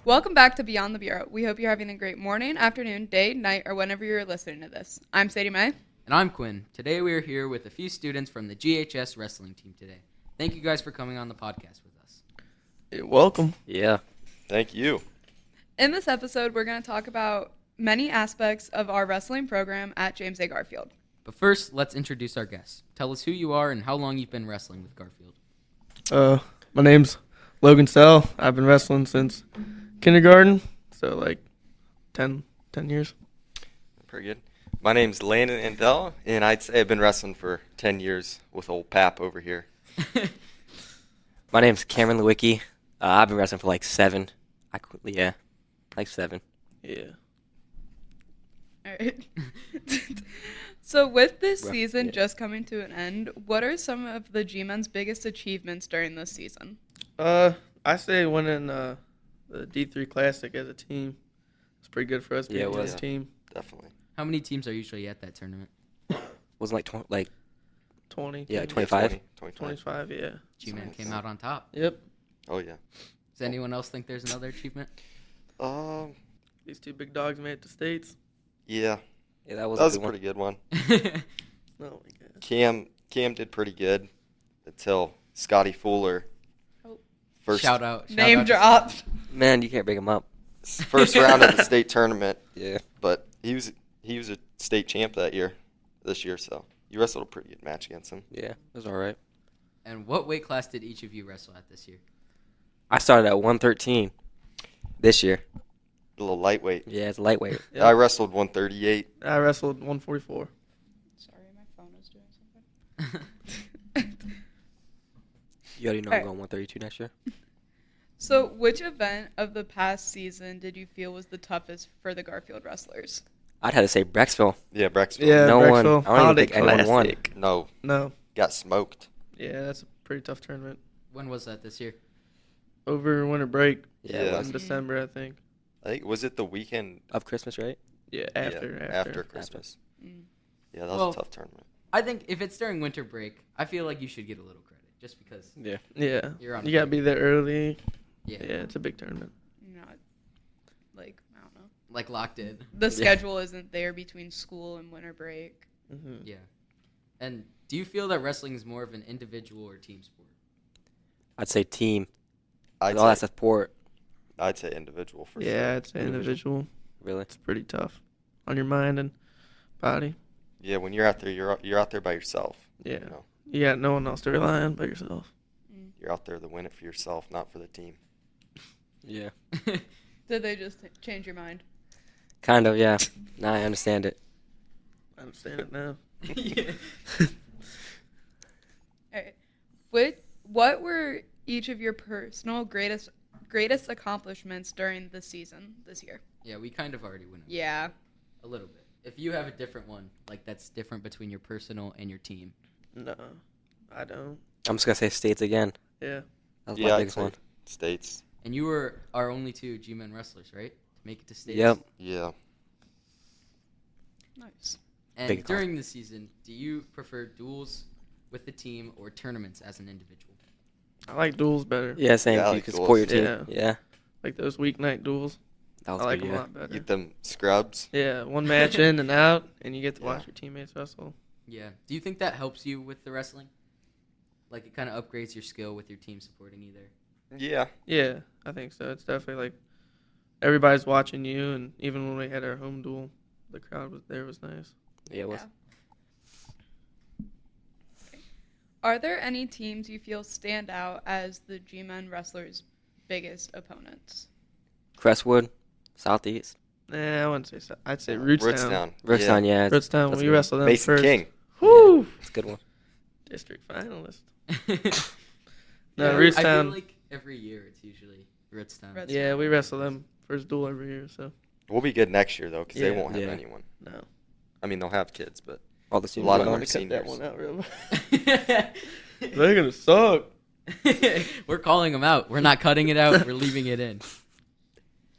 Welcome back to Beyond the Bureau. We hope you're having a great morning, afternoon, day, night, or whenever you're listening to this. I'm SadieMae. And I'm Quinn. Today we are here with a few students from the GHS wrestling team today. Thank you guys for coming on the podcast with us. You're welcome. Yeah. Thank you. In this episode, we're going to talk about many aspects of our wrestling program at James A. Garfield. But first, let's introduce our guests. Tell us who you are and how long you've been wrestling with Garfield. My name's Logan Sell. I've been wrestling since kindergarten, so like 10 years. Pretty good. My name's Landon Andel, and I'd say I've been wrestling for 10 years with old Pap over here. My name's Camron Lewicki. I've been wrestling for like 7. Like 7. Yeah. All right. So with this Rough, season yeah. just coming to an end, what are some of the G-Men's biggest achievements during this season? I say winning the D3 Classic as a team. It's pretty good for us being Yeah, it a was. team. Definitely. How many teams are usually at that tournament? Wasn't like 20. Yeah, 10, 25? 25, yeah. G-Men Nice. came out on top. Yep. Oh, yeah. Does anyone else think there's another achievement? These two big dogs made it to States. Yeah. yeah, that was That was a a good one. pretty good one. Oh, my God. Cam did pretty good until Scotty Fuller. Oh. Shout out. Name out to- dropped. Man, you can't bring him up. First round of the state tournament, Yeah. but he was a state champ this year, so you wrestled a pretty good match against him. Yeah, it was all right. And what weight class did each of you wrestle at this year? I started at 113 this year. A little lightweight. Yeah, it's lightweight. Yep. I wrestled 138. I wrestled 144. Sorry, my phone is doing something. You already know All I'm right. going 132 next year. So which event of the past season did you feel was the toughest for the Garfield wrestlers? I'd have to say Brecksville. Yeah, Brexville. Yeah, No one- Brecksville. I don't even Holiday think anyone won. Classic. No, No. got smoked. Yeah, that's a pretty tough tournament. When was that this year? Over winter break Yeah, Yeah. it was. in December, I think. I think, was it the weekend? Of Christmas, right? Yeah, Yeah, after. after Christmas. Mm. Yeah, that was Well- a tough tournament. I think if it's during winter break, I feel like you should get a little credit just because. Yeah. Yeah. You're on You got to break. be there early. Yeah. Yeah, it's a big tournament. Not like I don't know. Like locked in. The schedule isn't there between school and winter break. Mm-hmm. Yeah. And do you feel that wrestling is more of an individual or team sport? I'd say team. I'd With all that say, support, I'd say individual for Yeah, sure. it's an individual. really. It's pretty tough on your mind and body. Yeah, when you're out there, you're out there by yourself. Yeah. You know, You got no one else to rely on but yourself. you're out there to win it for yourself, not for the team. Yeah. Did they just change your mind? Kind of, yeah. Now I understand it. I understand it now. Yeah. All right. What were each of your personal greatest accomplishments during the season this year? Yeah, we kind of already went over Yeah. a little bit. If you have a different one, like that's different between your personal and your team. No, I don't. I'm just going to say States again. Yeah. That was Yeah, my I'd biggest say one. States. And you were our only two G-Men wrestlers, right? To make it to states. Yep. Yeah. Nice. And Big during the season, do you prefer duels with the team or tournaments as an individual? I like duels better. Yeah, same. Yeah, I you like can duels. support your team. Yeah. Yeah. Like those weeknight duels. That was I like good, them a yeah. lot better. Get them scrubs. Yeah, one match in and out, and you get to Yeah. watch your teammates wrestle. Yeah. Do you think that helps you with the wrestling? Like it kind of upgrades your skill with your team supporting you there? Yeah. Yeah, I think so. It's definitely like everybody's watching you, and even when we had our home duel, the crowd was nice. Yeah, it was. Are there any teams you feel stand out as the G-Men wrestlers' biggest opponents? Crestwood, Southeast. Nah, I wouldn't say so. I'd say Rootstown. Rootstown, yeah. Rootstown, that's we good. wrestled them Mason first. King. Woo! It's a good one. District finalist. Yeah, No, I feel Rootstown. like every year it's usually Rootstown. Red- Yeah, we wrestle them first duel every year, so We'll be good next year, though, because they Yeah. won't have Yeah. anyone. no. I mean, they'll have kids, but All the a seniors lot are of them going. are seniors. out real They're gonna suck. We're calling them out. We're not cutting it out. We're leaving it in.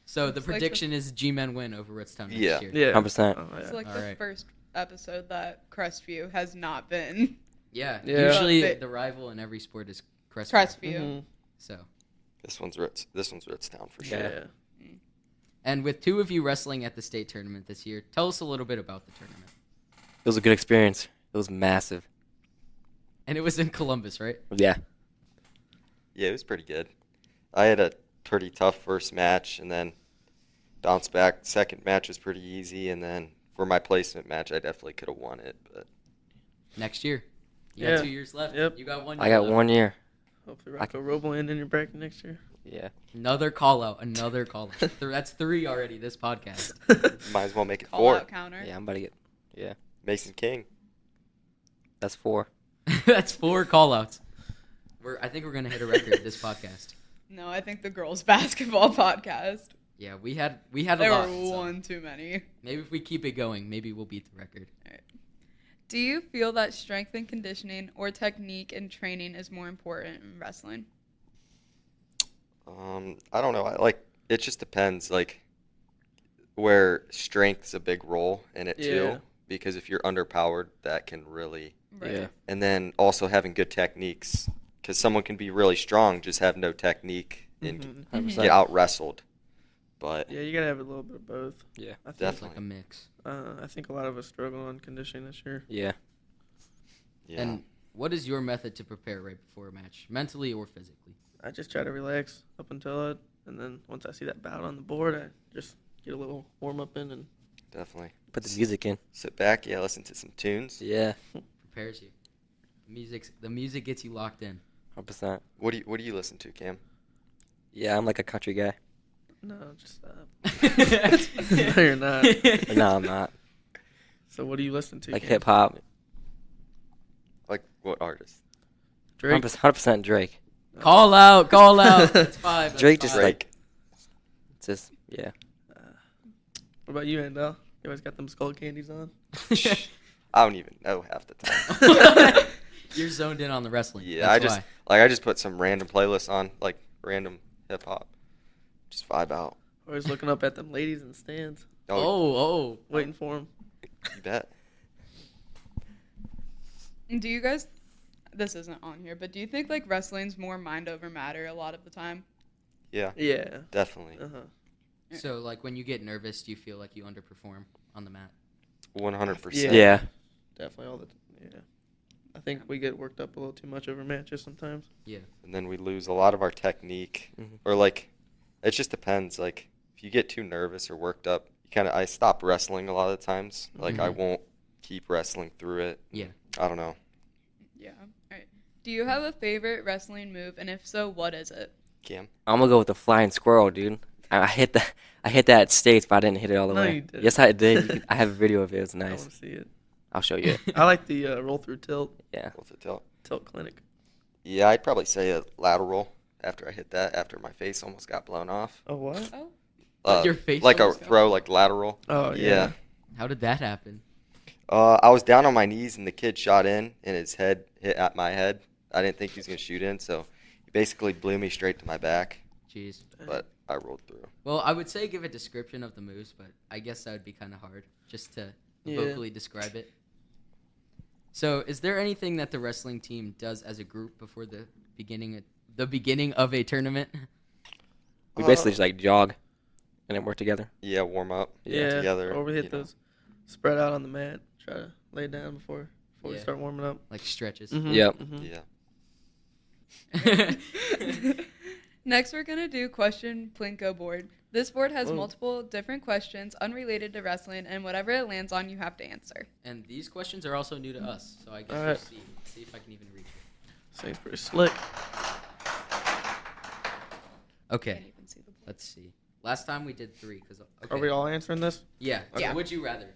So the It's like prediction is G-Men win over Rootstown next Yeah. year. Yeah. 100%. Oh, yeah. It's like All the right. first episode that Crestview has not been. Yeah. Yeah. Usually But- the rival in every sport is Crestview. Crestview. Mhm. So this one's Rootstown for sure. Yeah. And with two of you wrestling at the state tournament this year, tell us a little bit about the tournament. It was a good experience. It was massive. And it was in Columbus, right? Yeah. Yeah, it was pretty good. I had a pretty tough first match, and then bounced back. Second match was pretty easy, and then for my placement match, I definitely could have won it. But Next year. You Yeah. got 2 years left. Yep. You got 1 year I got left. 1 year. Hopefully Rocco Robo in your bracket next year. Yeah. Another call out. That's 3 already this podcast. might as well make it Call 4. out counter. Yeah, I'm about to get. Yeah. Mason King. That's 4. That's 4 call outs. I think we're going to hit a record this podcast. No, I think the girls' basketball podcast. Yeah, we had a There lot. were so one too many. maybe if we keep it going, maybe we'll beat the record. Do you feel that strength and conditioning or technique and training is more important in wrestling? I don't know. It just depends. Like, where strength's a big role in it Yeah. too. Because if you're underpowered, that can really. Right. Yeah. And then also having good techniques, because someone can be really strong, just have no technique and Mhm. 100%. get out wrestled. But Yeah, you gotta have a little bit of both. Yeah. I think, It's like a Definitely. mix. I think a lot of us struggle on conditioning this year. Yeah. yeah, And what is your method to prepare right before a match, mentally or physically? I just try to relax up until it, and then once I see that bout on the board, I just get a little warm up in and definitely Put the music in. sit back. Yeah, listen to some tunes. Yeah. Prepares you. The music gets you locked in. 100%. What do you listen to, Cam? Yeah, I'm like a country guy. no, just stop. No, you're not. No, I'm not. So what do you listen to? Like Cam? hip hop. Like what artist? Drake. 100% Drake. Call out. That's 5. That's Drake just 5. like- Drake. It's just, yeah. What about you, Andel? You always got them skull candies on. I don't even know half the time. You're zoned in on the wrestling. Yeah, That's why. I just put some random playlists on, like random hip hop. Just vibe out. Always looking up at them ladies in the stands, Oh. waiting for them. You bet. Do you guys, this isn't on here, but do you think like wrestling's more mind over matter a lot of the time? Yeah, Yeah. definitely. So, like, when you get nervous, do you feel like you underperform on the mat? 100%. Yeah. Definitely all the. Yeah. I think we get worked up a little too much over matches sometimes. And then we lose a lot of our technique. Mhm. Or, like, it just depends. Like, if you get too nervous or worked up, I stop wrestling a lot of the times. Like, I Mhm. won't keep wrestling through it. Yeah. I don't know. Yeah. All right. Do you have a favorite wrestling move, and if so, what is it? Cam? I'm gonna go with the flying squirrel, dude. I hit that at States, but I didn't hit it all the No, way. you didn't. Yes, I did. I have a video of it. It was I nice. want to see it. I'll show you it. I like the roll through tilt Yeah. What's it tell? clinic. Yeah, I'd probably say a lateral after I hit that, after my face almost got blown off. Oh what? Oh. Your face Like a almost got throw, like lateral. Oh Yeah. How did that happen? I was down on my knees and the kid shot in and his head hit at my head. I didn't think he was going to shoot in, so he basically blew me straight to my back, Jeez. but I rolled through. Well, I would say give a description of the moves, but I guess that would be kind of hard just to Yeah. vocally describe it. So, is there anything that the wrestling team does as a group before the beginning of a tournament? We basically just like jog and then work together. Yeah, warm up Yeah. together. Or we hit you know. those spread out on the mat. Try to lay down before we Yeah. start warming up. Like stretches. Mhm, Yep. mhm. Yeah. Next, we're going to do question Plinko board. This board has Whoa. multiple different questions unrelated to wrestling, and whatever it lands on, you have to answer. And these questions are also new to us, so I guess All we'll right. see if I can even reach it. Seems pretty slick. Okay, Can't even see the board. let's see. Last time we did 3 because Are we all answering this? Yeah. Yeah. Would you rather?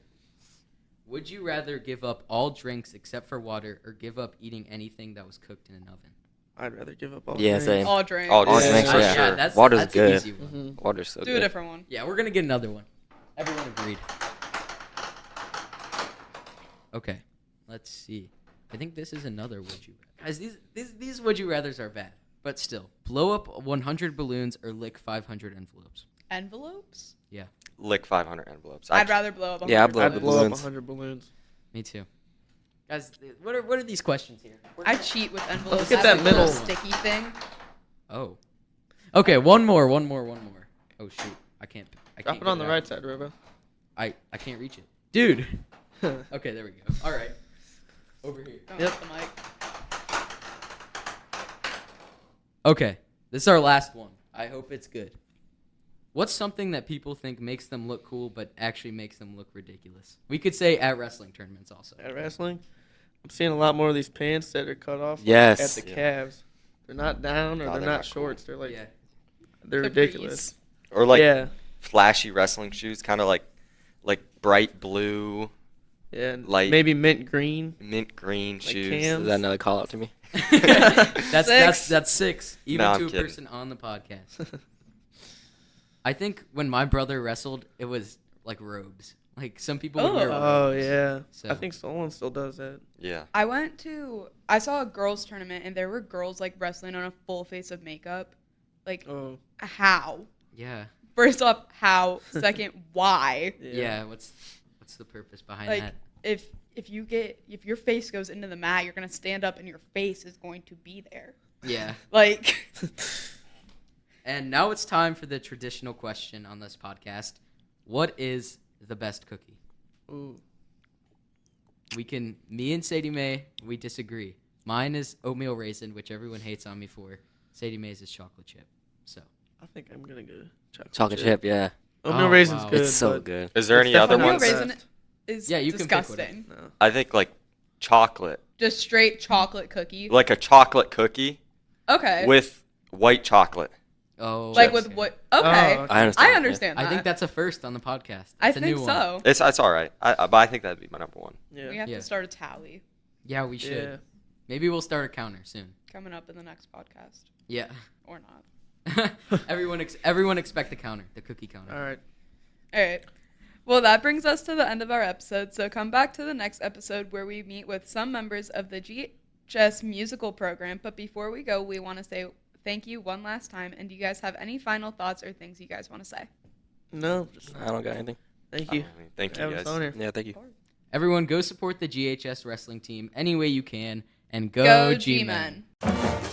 Would you rather give up all drinks except for water, or give up eating anything that was cooked in an oven? I'd rather give up all. Yeah, drinks. same. All drinks. All All drinks, drinks, for yeah. sure. Water's that's good. An easy one. Mhm. Water's so Do a good. different one. Yeah, we're gonna get another one. Everyone agreed. Okay, let's see. I think this is another would you rather. Guys, these would you rathers are bad, but still. Blow up 100 balloons or lick 500 envelopes. Envelopes? Lick 500 envelopes. I'd rather blow up 100 Yeah, I'd blow up I'd the blow up balloons. 100 balloons. Me too. Guys, what are these questions here? I cheat with envelopes. Let's get I that have a little middle. sticky thing. Oh. Okay, one more. Oh shoot, I can't. I Drop can't it on get the out. right side, Robo. I can't reach it, dude. Okay, there we go. All right, over here. Don't Yep. hit the mic. Okay, this is our last one. I hope it's good. What's something that people think makes them look cool but actually makes them look ridiculous? We could say at wrestling tournaments also. At wrestling, I'm seeing a lot more of these pants that are cut off Yes. at the Yeah. calves. They're not down or No, they're they're not not cool. shorts. They're like Yeah. they're Capris. ridiculous. Or like yeah, flashy wrestling shoes, kind of like bright blue, yeah, and like- maybe mint green. mint green Like shoes. Cam. Is that another call out to me? That's six, even No, I'm to a kidding. person on the podcast. I think when my brother wrestled, it was like robes. Like some people would wear Oh robes. yeah, So I think Solon still does that. Yeah. I saw a girls tournament and there were girls like wrestling on a full face of makeup. Like Oh how? yeah, First off, how? Second, why? yeah. What's the purpose behind Like that? if your face goes into the mat, you're gonna stand up and your face is going to be there. Yeah. Like And now it's time for the traditional question on this podcast. What is the best cookie? Ooh. Me and SadieMae, we disagree. Mine is oatmeal raisin, which everyone hates on me for. SadieMae's is chocolate chip. So I think I'm gonna go Chocolate chip, yeah. Oatmeal Oh, raisin's wow. good. It's so but good. Is there it's any other definitely oatmeal ones? not raisin best. is Yeah, you can pick whatever. disgusting. No. I think like chocolate, Just straight chocolate cookie. like a chocolate cookie Okay. with white chocolate. oh, like okay. with what? Okay. okay. I understand. I understand that. I think that's a first on the podcast. I That's a think new one. so. It's all right. But I think that'd be my number one. Yeah. We have Yeah. to start a tally Yeah, we should. Yeah. Maybe we'll start a counter soon. coming up in the next podcast, Yeah. or not. everyone expect the counter, the cookie counter. All right. All right. Well, that brings us to the end of our episode. So come back to the next episode where we meet with some members of the GHS musical program. But before we go, we want to say thank you one last time. And do you guys have any final thoughts or things you guys want to say? No, just I don't got anything. thank you. Thank for you having us guys. on here. Yeah, thank you. Everyone, go support the GHS wrestling team any way you can, and go, G-Men. G-Men.